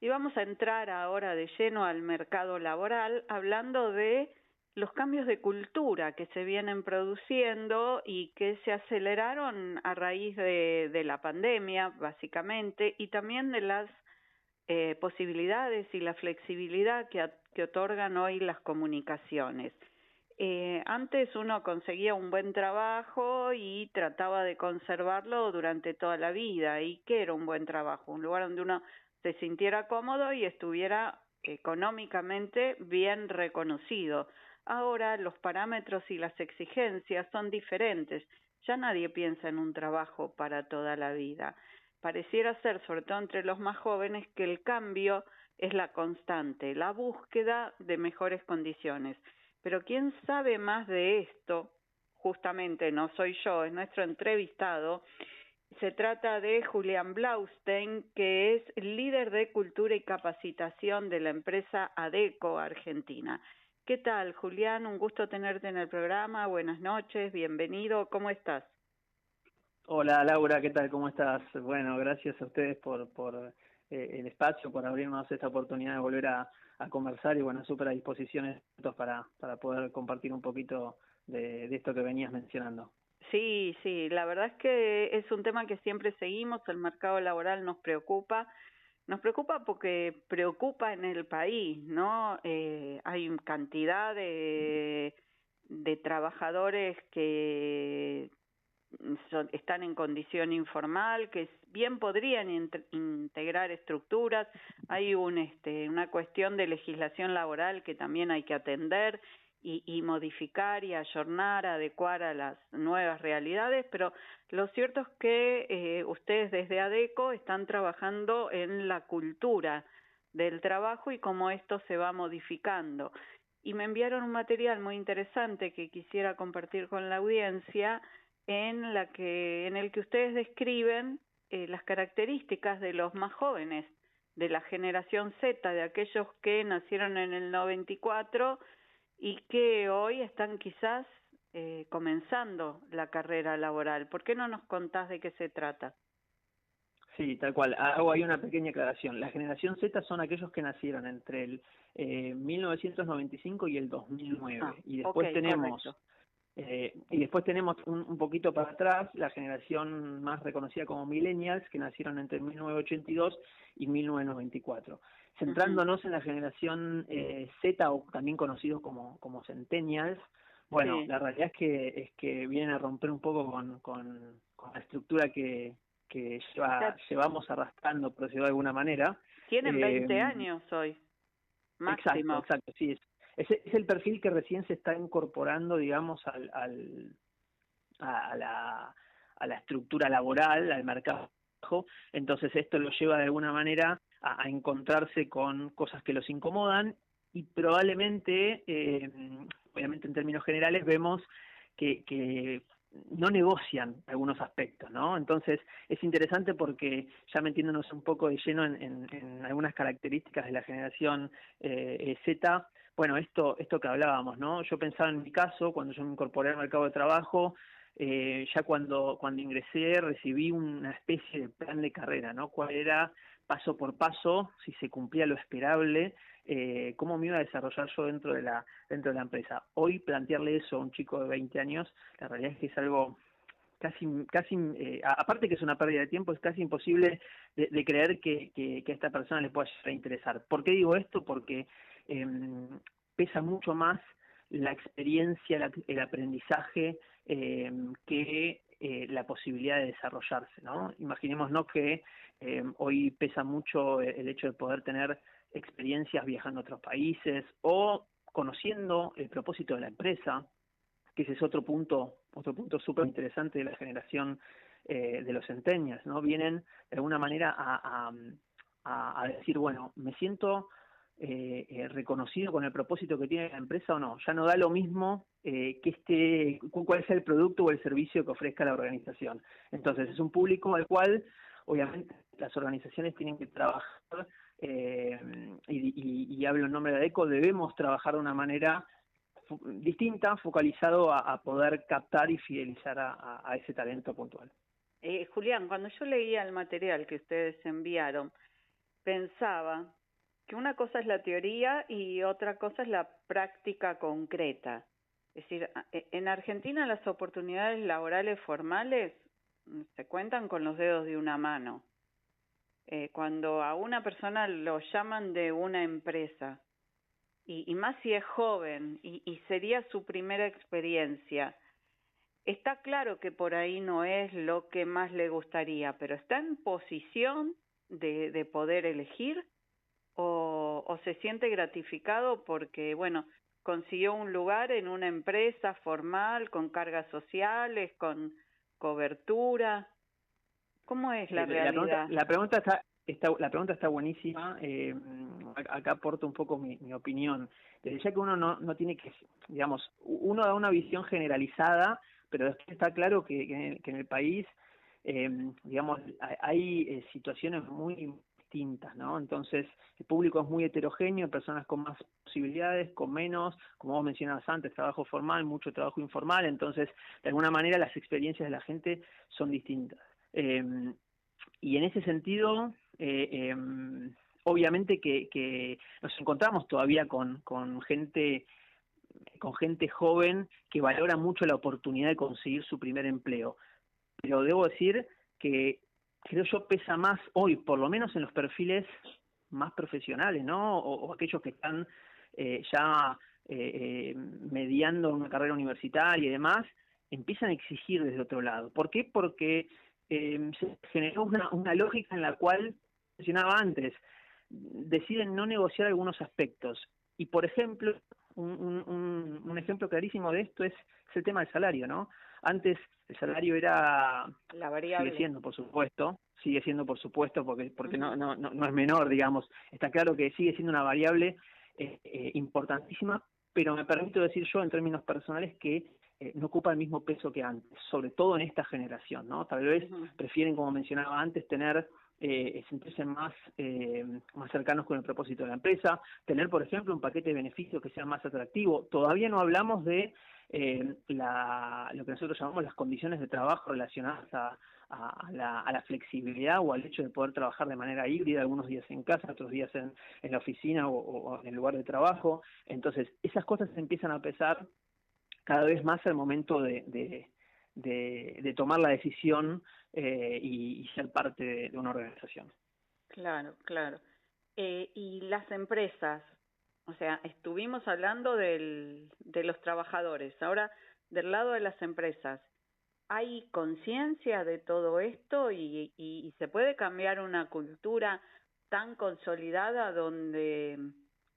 Y vamos a entrar ahora de lleno al mercado laboral hablando de los cambios de cultura que se vienen produciendo y que se aceleraron a raíz de la pandemia, básicamente, y también de las posibilidades y la flexibilidad que otorgan hoy las comunicaciones. Antes uno conseguía un buen trabajo y trataba de conservarlo durante toda la vida. ¿Y qué era un buen trabajo? Un lugar donde uno se sintiera cómodo y estuviera económicamente bien reconocido. Ahora los parámetros y las exigencias son diferentes. Ya nadie piensa en un trabajo para toda la vida. Pareciera ser, sobre todo entre los más jóvenes, que el cambio es la constante, la búsqueda de mejores condiciones. Pero quien sabe más de esto, justamente no soy yo, es nuestro entrevistado. Se trata de Julián Blaustein, que es líder de cultura y capacitación de la empresa ADECO Argentina. ¿Qué tal, Julián? Un gusto tenerte en el programa. Buenas noches, bienvenido. ¿Cómo estás? Hola Laura, ¿qué tal? ¿Cómo estás? Bueno, gracias a ustedes por el espacio, por abrirnos esta oportunidad de volver a conversar y bueno, súper a disposición para poder compartir un poquito de esto que venías mencionando. Sí, sí, la verdad es que es un tema que siempre seguimos, el mercado laboral nos preocupa porque preocupa en el país, ¿no? Hay cantidad de trabajadores que están en condición informal, que bien podrían integrar estructuras. Hay una cuestión de legislación laboral que también hay que atender y modificar y ayornar, adecuar a las nuevas realidades, pero lo cierto es que ustedes desde ADECO están trabajando en la cultura del trabajo y cómo esto se va modificando. Y me enviaron un material muy interesante que quisiera compartir con la audiencia, en el que ustedes describen las características de los más jóvenes, de la generación Z, de aquellos que nacieron en el 94 y que hoy están quizás comenzando la carrera laboral. ¿Por qué no nos contás de qué se trata? Sí, tal cual. Hago ahí una pequeña aclaración. La generación Z son aquellos que nacieron entre el 1995 y el 2009. Ah, Y ok, después tenemos correcto. un poquito para atrás la generación más reconocida como millennials, que nacieron entre 1982 y 1994. Uh-huh. Centrándonos en la generación Z, o también conocidos como centennials, bueno, Sí. la realidad es que vienen a romper un poco con la estructura que llevamos arrastrando, por decirlo de alguna manera. Tienen Eh, 20 años hoy, máximo. exacto, sí, es el perfil que recién se está incorporando, digamos, a la estructura laboral, al mercado de trabajo. Entonces esto lo lleva de alguna manera a encontrarse con cosas que los incomodan y probablemente, obviamente en términos generales, vemos que no negocian algunos aspectos, ¿no? Entonces es interesante porque ya metiéndonos un poco de lleno en algunas características de la generación Z, bueno, esto que hablábamos, ¿no? Yo pensaba en mi caso, cuando yo me incorporé al mercado de trabajo, ya cuando ingresé recibí una especie de plan de carrera, ¿no? Cuál era paso por paso, si se cumplía lo esperable, cómo me iba a desarrollar yo dentro de la empresa. Hoy plantearle eso a un chico de 20 años, la realidad es que es algo casi aparte que es una pérdida de tiempo, es casi imposible de creer que a esta persona le pueda llegar a interesar. ¿Por qué digo esto? Porque pesa mucho más la experiencia, el aprendizaje, que la posibilidad de desarrollarse, ¿no? Imaginémonos que hoy pesa mucho el hecho de poder tener experiencias viajando a otros países o conociendo el propósito de la empresa, que ese es otro punto súper interesante de la generación de los centennials, ¿no? Vienen de alguna manera a decir, bueno, me siento reconocido con el propósito que tiene la empresa o no. Ya no da lo mismo cuál sea el producto o el servicio que ofrezca la organización. Entonces es un público al cual obviamente las organizaciones tienen que trabajar, y hablo en nombre de ADECO, debemos trabajar de una manera distinta, focalizado a poder captar y fidelizar a ese talento puntual. Julián, cuando yo leía el material que ustedes enviaron, pensaba que una cosa es la teoría y otra cosa es la práctica concreta. Es decir, en Argentina las oportunidades laborales formales se cuentan con los dedos de una mano. Cuando a una persona lo llaman de una empresa, y más si es joven y sería su primera experiencia, está claro que por ahí no es lo que más le gustaría, pero está en posición de poder elegir o se siente gratificado porque, bueno, consiguió un lugar en una empresa formal, con cargas sociales, con cobertura. ¿Cómo es la realidad? La pregunta está buenísima. Acá aporto un poco mi opinión. Desde ya que uno no tiene que, digamos, uno da una visión generalizada, pero después está claro que en el país, digamos, hay situaciones muy distintas, ¿no? Entonces, el público es muy heterogéneo, personas con más posibilidades, con menos, como vos mencionabas antes, trabajo formal, mucho trabajo informal, entonces, de alguna manera, las experiencias de la gente son distintas. Eh, y en ese sentido, obviamente que nos encontramos todavía con gente joven que valora mucho la oportunidad de conseguir su primer empleo. Pero debo decir que creo yo pesa más hoy, por lo menos en los perfiles más profesionales, ¿no? O aquellos que están ya mediando una carrera universitaria y demás, empiezan a exigir desde otro lado. ¿Por qué? Porque se generó una lógica en la cual, mencionaba antes, deciden no negociar algunos aspectos. Y, por ejemplo, un ejemplo clarísimo de esto es el tema del salario, ¿no? Antes el salario era, La variable. sigue siendo por supuesto, porque no es menor, digamos. Está claro que sigue siendo una variable importantísima, pero me permito decir yo en términos personales que no ocupa el mismo peso que antes, sobre todo en esta generación, ¿no? Tal vez prefieren, como mencionaba antes, tener sentirse más cercanos con el propósito de la empresa, tener, por ejemplo, un paquete de beneficios que sea más atractivo. Todavía no hablamos de lo que nosotros llamamos las condiciones de trabajo relacionadas a la flexibilidad o al hecho de poder trabajar de manera híbrida, algunos días en casa, otros días en la oficina o en el lugar de trabajo. Entonces, esas cosas empiezan a pesar cada vez más al momento de tomar la decisión y ser parte de una organización. Claro, claro. Y las empresas, o sea, estuvimos hablando de los trabajadores, ahora del lado de las empresas, ¿hay conciencia de todo esto y se puede cambiar una cultura tan consolidada donde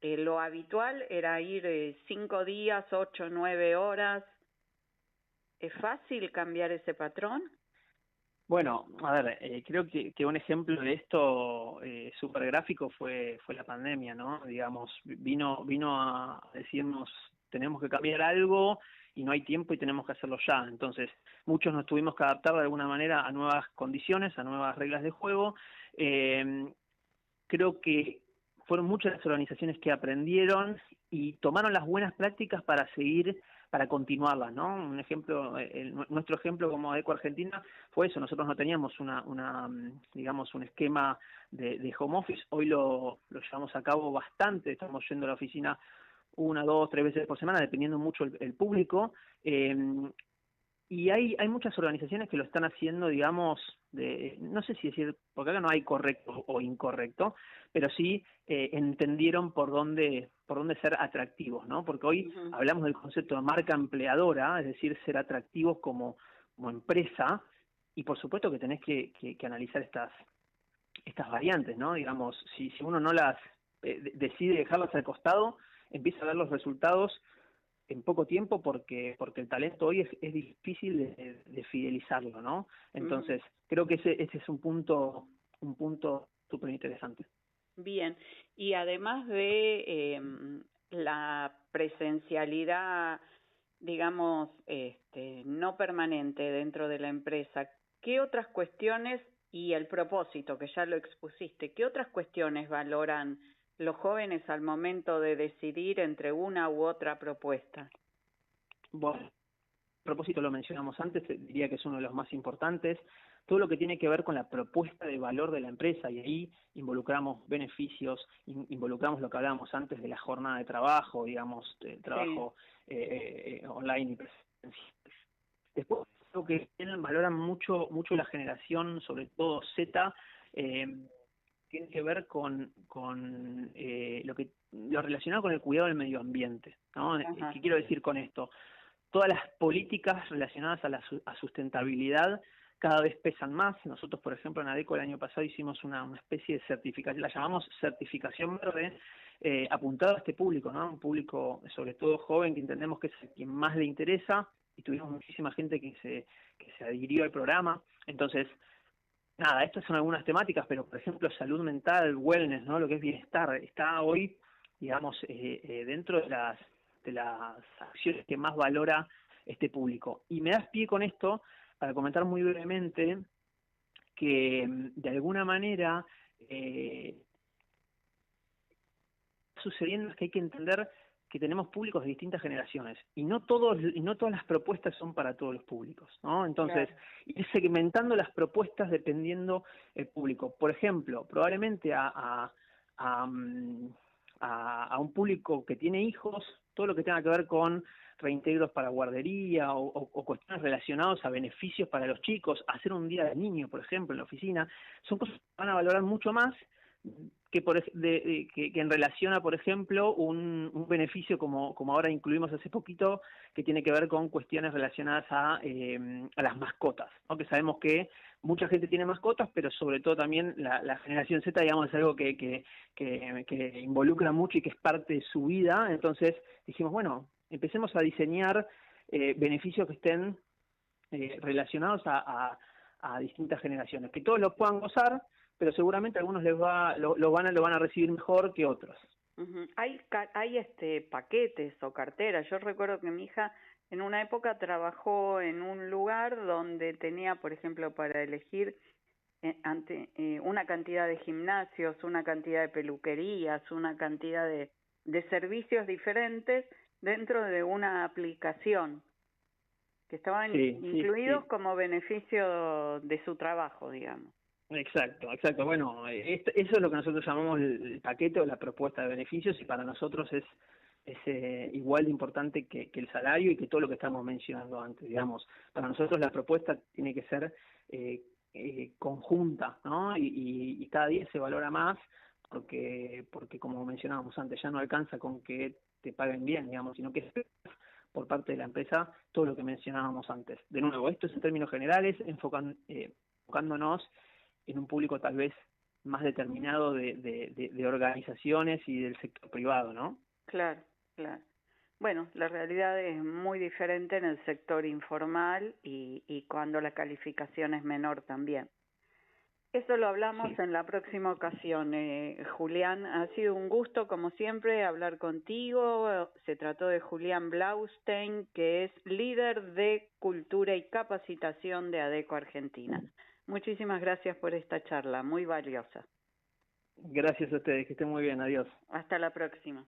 lo habitual era ir 5 días, 8, 9 horas? ¿Es fácil cambiar ese patrón? Bueno, a ver, creo que un ejemplo de esto súper gráfico fue la pandemia, ¿no? Digamos, vino a decirnos, tenemos que cambiar algo y no hay tiempo y tenemos que hacerlo ya. Entonces, muchos nos tuvimos que adaptar de alguna manera a nuevas condiciones, a nuevas reglas de juego. Creo que fueron muchas las organizaciones que aprendieron y tomaron las buenas prácticas para continuarlas, ¿no? Un ejemplo, nuestro ejemplo como Adeco Argentina fue eso. Nosotros no teníamos digamos, un esquema de home office. Hoy lo llevamos a cabo bastante. Estamos yendo a la oficina 1, 2, 3 veces por semana, dependiendo mucho el público. Y hay muchas organizaciones que lo están haciendo, digamos, no sé si decir, porque acá no hay correcto o incorrecto, pero sí entendieron por dónde ser atractivos, ¿no? Porque hoy hablamos del concepto de marca empleadora, es decir, ser atractivos como empresa, y por supuesto que tenés que analizar estas variantes, ¿no? Digamos, si uno no las decide dejarlas al costado, empieza a ver los resultados en poco tiempo porque el talento hoy es difícil de fidelizarlo, ¿no? Entonces, creo que ese es un punto súper interesante. Bien, y además de la presencialidad, digamos, no permanente dentro de la empresa, ¿qué otras cuestiones, y el propósito, que ya lo expusiste, qué otras cuestiones valoran los jóvenes al momento de decidir entre una u otra propuesta? Bueno, el propósito lo mencionamos antes, diría que es uno de los más importantes. todo lo que tiene que ver con la propuesta de valor de la empresa, y ahí involucramos beneficios, involucramos lo que hablábamos antes de la jornada de trabajo, digamos, el trabajo online y presencial. Después creo que valoran mucho la generación, sobre todo Z, tiene que ver con lo relacionado con el cuidado del medio ambiente, ¿no? ¿Qué quiero decir con esto? Todas las políticas relacionadas a sustentabilidad cada vez pesan más. Nosotros, por ejemplo, en ADECO el año pasado hicimos una especie de certificación, la llamamos certificación verde, apuntada a este público, ¿no? Un público sobre todo joven, que entendemos que es el que más le interesa, y tuvimos muchísima gente que se adhirió al programa. Entonces, nada, estas son algunas temáticas, pero por ejemplo salud mental, wellness, ¿no? Lo que es bienestar, está hoy, digamos, dentro de las acciones que más valora este público. Y me das pie con esto para comentar muy brevemente que de alguna manera sucediendo es que hay que entender que tenemos públicos de distintas generaciones y no todas las propuestas son para todos los públicos, ¿no? Entonces, ir segmentando las propuestas dependiendo el público. Por ejemplo, probablemente a un público que tiene hijos, todo lo que tenga que ver con reintegros para guardería o cuestiones relacionadas a beneficios para los chicos, hacer un día del niño, por ejemplo, en la oficina, son cosas que van a valorar mucho más que en relación a, por ejemplo, un beneficio como ahora incluimos hace poquito, que tiene que ver con cuestiones relacionadas a las mascotas, ¿no? Que sabemos que mucha gente tiene mascotas, pero sobre todo también la generación Z, digamos, es algo que involucra mucho y que es parte de su vida. Entonces dijimos, bueno, empecemos a diseñar beneficios que estén relacionados a distintas generaciones, que todos lo puedan gozar, pero seguramente algunos lo van a recibir mejor que otros. Hay paquetes o carteras. Yo recuerdo que mi hija en una época trabajó en un lugar donde tenía, por ejemplo, para elegir una cantidad de gimnasios, una cantidad de peluquerías, una cantidad de servicios diferentes dentro de una aplicación que estaban incluidos como beneficio de su trabajo, digamos. Exacto. Bueno, eso es lo que nosotros llamamos el paquete o la propuesta de beneficios, y para nosotros es igual de importante que el salario y que todo lo que estamos mencionando antes, digamos. Para nosotros la propuesta tiene que ser conjunta, ¿no? Y cada día se valora más porque como mencionábamos antes, ya no alcanza con que te paguen bien, digamos, sino que por parte de la empresa todo lo que mencionábamos antes. De nuevo, esto es en términos generales, enfocándonos en un público tal vez más determinado de organizaciones y del sector privado, ¿no? Claro. Bueno, la realidad es muy diferente en el sector informal y cuando la calificación es menor también. Eso lo hablamos en la próxima ocasión. Julián, ha sido un gusto, como siempre, hablar contigo. Se trató de Julián Blaustein, que es líder de Cultura y Capacitación de ADECO Argentina. Muchísimas gracias por esta charla, muy valiosa. Gracias a ustedes, que estén muy bien, adiós. Hasta la próxima.